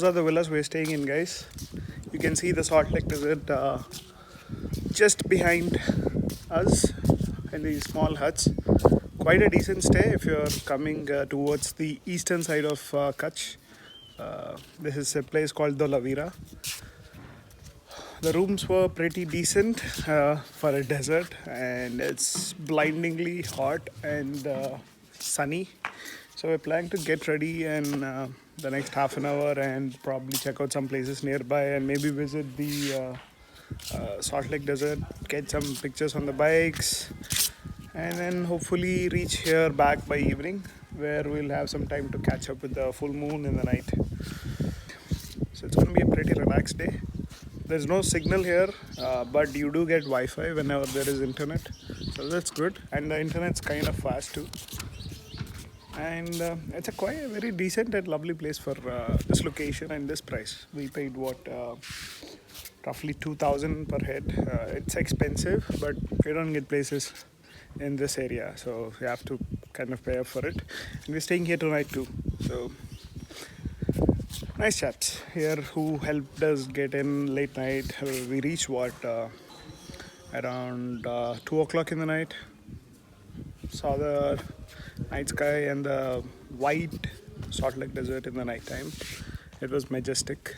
are the villas we're staying in, guys. You can see the Salt Lake Desert just behind us in these small huts. Quite a decent stay if you're coming towards the eastern side of Kutch. This is a place called Dholavira. The rooms were pretty decent for a desert, and it's blindingly hot and sunny. So we're planning to get ready in the next half an hour and probably check out some places nearby and maybe visit the Salt Lake Desert, get some pictures on the bikes, and then hopefully reach here back by evening, where we'll have some time to catch up with the full moon in the night. So it's going to be a pretty relaxed day. There's no signal here, but you do get Wi-Fi whenever there is internet, so that's good, and the internet's kind of fast too. And it's quite a very decent and lovely place for this location and this price. We paid roughly 2,000 per head. It's expensive, but we don't get places in this area, so we have to kind of pay up for it. And we're staying here tonight too, so nice chaps here who helped us get in late night. We reached around 2 o'clock in the night. Saw the night sky and the white Salt Lake Desert in the night time. It was majestic,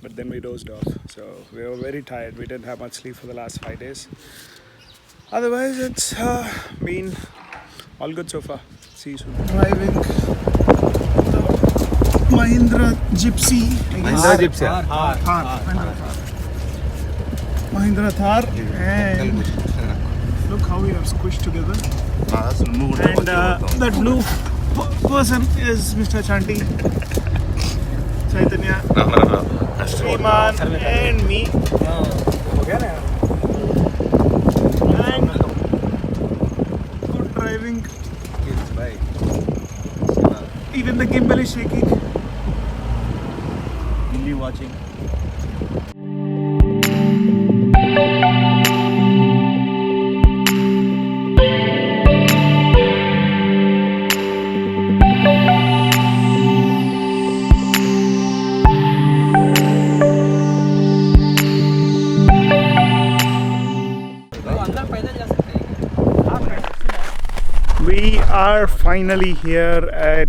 but then we dozed off, so we were very tired. We didn't have much sleep for the last 5 days. Otherwise, it's been all good so far. See you soon. Driving Mahindra Gypsy. Mahindra Gypsy. Mahindra Thar. And look how we are squished together. And that blue person is Mr. Chanti, Chaitanya, Sriman, and me. And good driving. Even the gimbal is shaking. Really watching. We are finally here at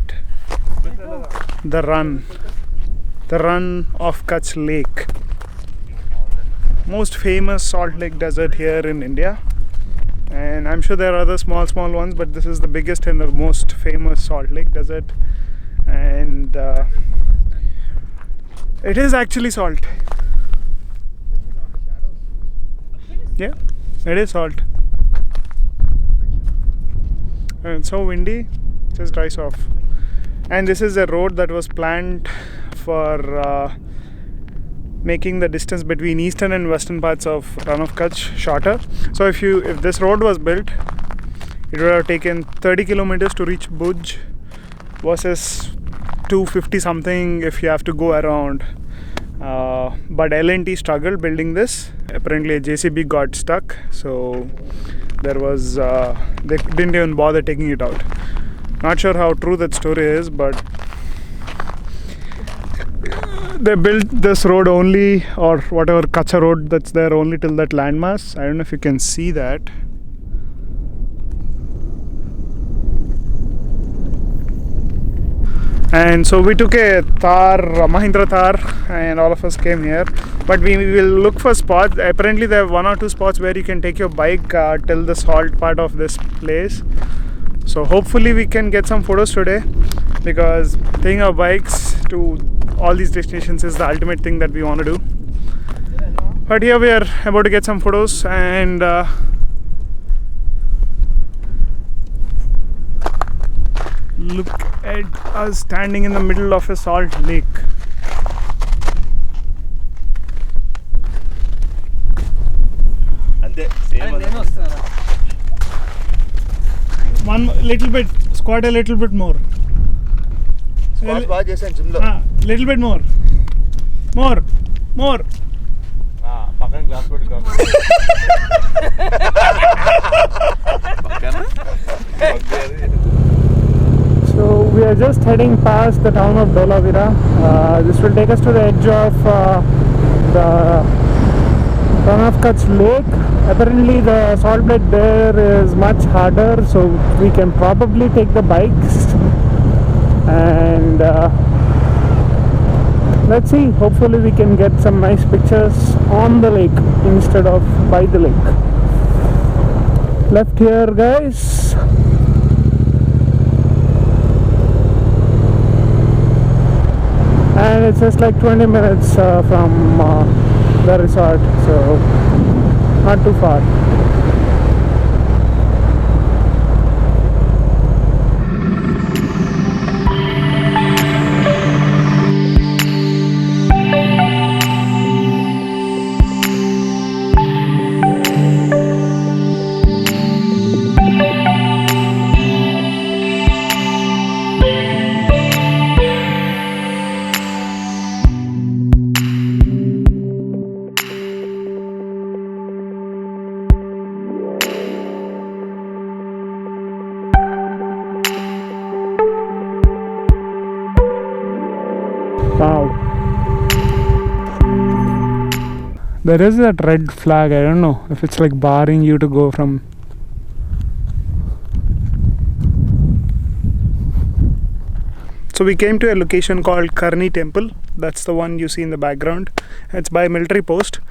the Rann of Kutch Lake. Most famous salt lake desert here in India. And I'm sure there are other small ones, but this is the biggest and the most famous salt lake desert. And it is actually salt. Yeah, it is salt. And it's so windy, it just dries off. And this is a road that was planned for making the distance between eastern and western parts of Rann of Kutch shorter. So if this road was built, it would have taken 30 kilometers to reach Bhuj versus 250 something if you have to go around. But L&T struggled building this. Apparently a JCB got stuck, so they didn't even bother taking it out. Not sure how true that story is, but they built this road only, or whatever Kacha road that's there, only till that landmass. I don't know if you can see that. And so we took a Mahindra Thar, and all of us came here. But we will look for spots. Apparently there are 1 or 2 spots where you can take your bike till the salt part of this place. So hopefully we can get some photos today, because taking our bikes to all these destinations is the ultimate thing that we want to do. But here we are about to get some photos, and look at us standing in the middle of a salt lake. One little bit, squat a little bit more. Little bit more. More. So we are we're just heading past the town of Dholavira. This will take us to the edge of the Rann of Kutch lake. Apparently the salt bed there is much harder, so we can probably take the bikes and let's see, hopefully we can get some nice pictures on the lake instead of by the lake. Left here, guys. And it's just like 20 minutes from the resort, so not too far. Wow. There is that red flag. I don't know if it's like barring you to go from. So we came to a location called Karni Temple. That's the one you see in the background. It's by a military post.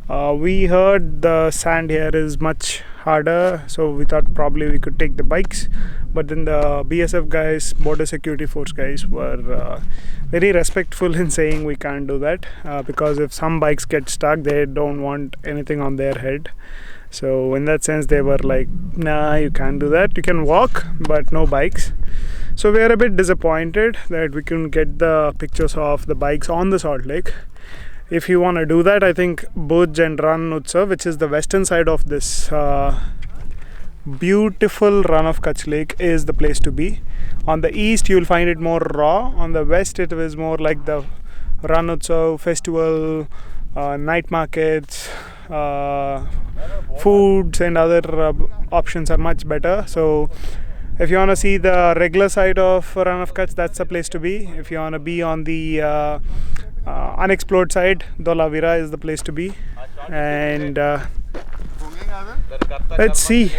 We heard the sand here is much harder, so we thought probably we could take the bikes. But then the BSF guys, border security force guys, were very respectful in saying we can't do that because if some bikes get stuck, they don't want anything on their head. So in that sense, they were like, nah, you can't do that. You can walk, but no bikes. So we are a bit disappointed that we couldn't get the pictures of the bikes on the Salt Lake. If you want to do that, I think Bhuj and Rann Utsav, which is the western side of this beautiful Rann of Kutch Lake, is the place to be. On the east, you will find it more raw. On the west, it is more like the Rann Utsav festival, night markets, foods and other options are much better. So if you want to see the regular side of Rann of Kutch, that's the place to be. If you want to be on the unexplored side, Dholavira is the place to be. And let's see.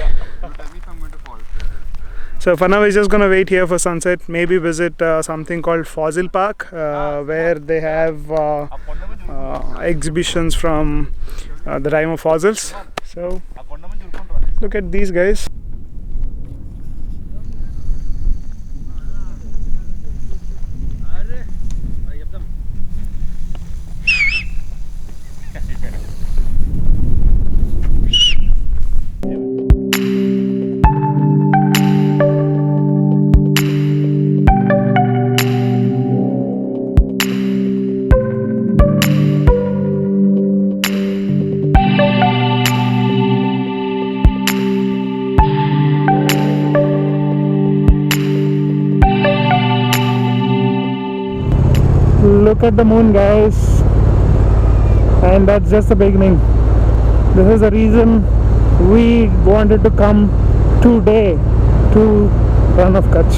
So for now we're just gonna wait here for sunset, maybe visit something called Fossil Park where they have exhibitions from the time of fossils. So look at these guys. Look at the moon, guys, and that's just the beginning. This is the reason we wanted to come today to Rann of Kutch.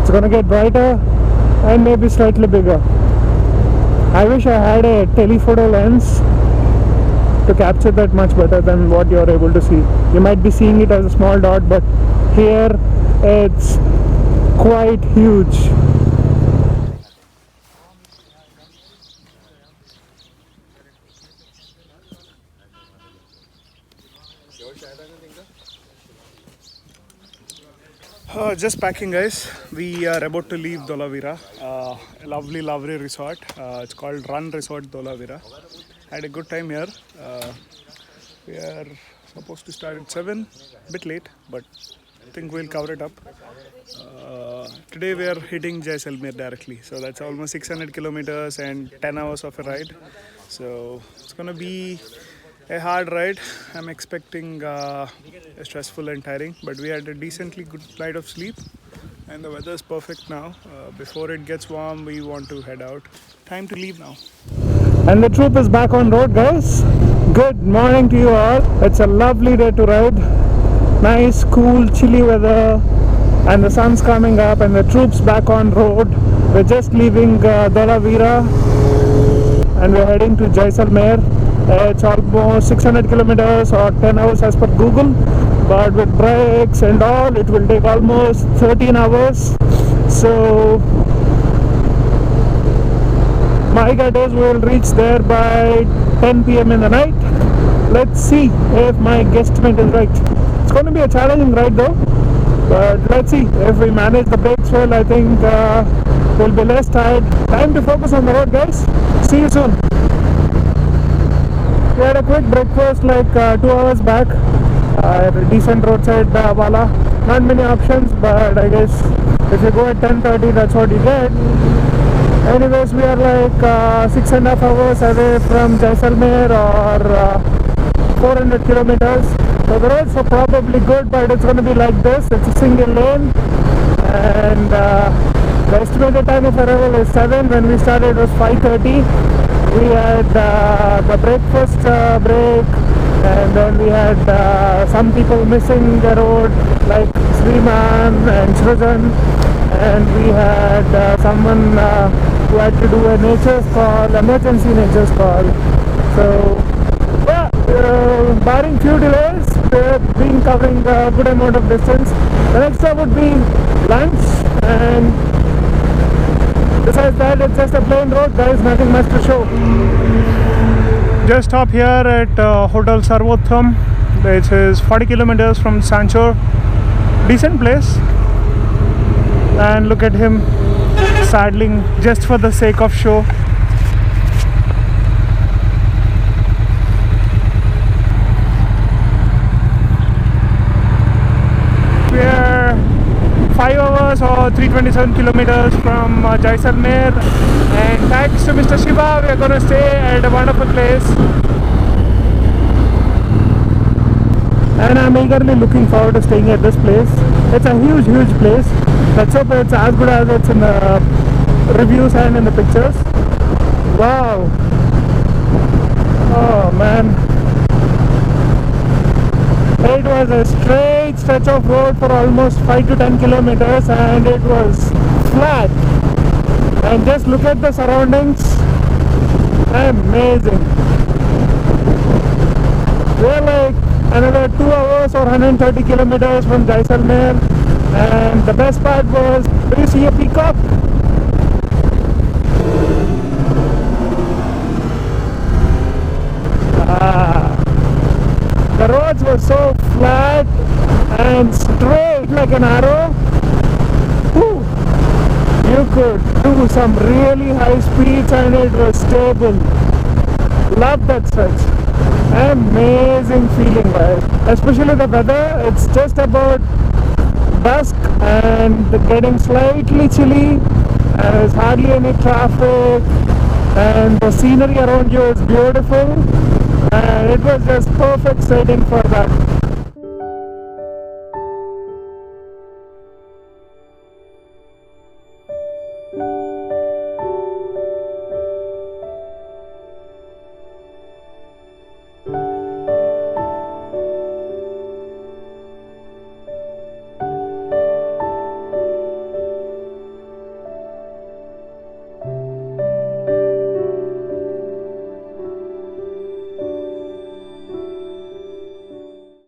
It's gonna get brighter and maybe slightly bigger. I wish I had a telephoto lens to capture that much better than what you're able to see. You might be seeing it as a small dot, but here it's quite huge. Just packing, guys. We are about to leave Dholavira, a lovely resort. It's called Rann Resort Dholavira. Had a good time here. We are supposed to start at 7, a bit late, but I think we'll cover it up. Today we are hitting Jaisalmer directly, so that's almost 600 kilometers and 10 hours of a ride. So it's gonna be a hard ride. I'm expecting a stressful and tiring, but we had a decently good night of sleep and the weather is perfect now. Before it gets warm, we want to head out. Time to leave now. And the troop is back on road, guys. Good morning to you all. It's a lovely day to ride. Nice, cool, chilly weather. and the sun's coming up and the troops back on road. We're just leaving Dholavira and we're heading to Jaisalmer. It's almost 600 kilometers or 10 hours as per Google, but with breaks and all it will take almost 13 hours. So my guide is we will reach there by 10 p.m. in the night. Let's see if my guesstimate is right. It's going to be a challenging ride though, but let's see if we manage the brakes well. I think we'll be less tired. Time to focus on the road, guys. See you soon. We had a quick breakfast like 2 hours back at a decent roadside wala. Not many options, but I guess if you go at 10:30 that's what you get. Anyways, we are like 6.5 hours away from Jaisalmer, or 400 kilometers. So the roads are probably good, but it's going to be like this. It's a single lane, and the estimated time of arrival is 7. When we started it was 5:30. We had the breakfast break, and then we had some people missing the road like Sriman and Srujan, and we had someone who had to do a nature's call, emergency nature's call. So yeah, barring few delays, we're being covering a good amount of distance. The next stop would be lunch, and besides that it's just a plain road, guys, nothing much to show. Just stop here at Hotel Sarvotham, which is 40 kilometers from Sanchor. Decent place. And look at him saddling just for the sake of show. We are 5 hours or 327 kilometers from Jaisalmer, and thanks to Mr. Shiva we are going to stay at a wonderful place, and I'm eagerly looking forward to staying at this place. It's a huge place. Let's hope it's as good as it's in the reviews and in the pictures. Wow. Oh man, it was a straight stretch of road for almost 5 to 10 kilometers, and it was flat. And just look at the surroundings. Amazing. We're like another 2 hours or 130 kilometers from Jaisalmer, and the best part was, do you see a peacock? The roads were so flat and straight like an arrow. Whew. You could do some really high speeds and it was stable. Love that stretch. Amazing feeling, guys. Especially the weather. It's just about dusk and getting slightly chilly, and there's hardly any traffic, and the scenery around you is beautiful, and it was just perfect setting for that.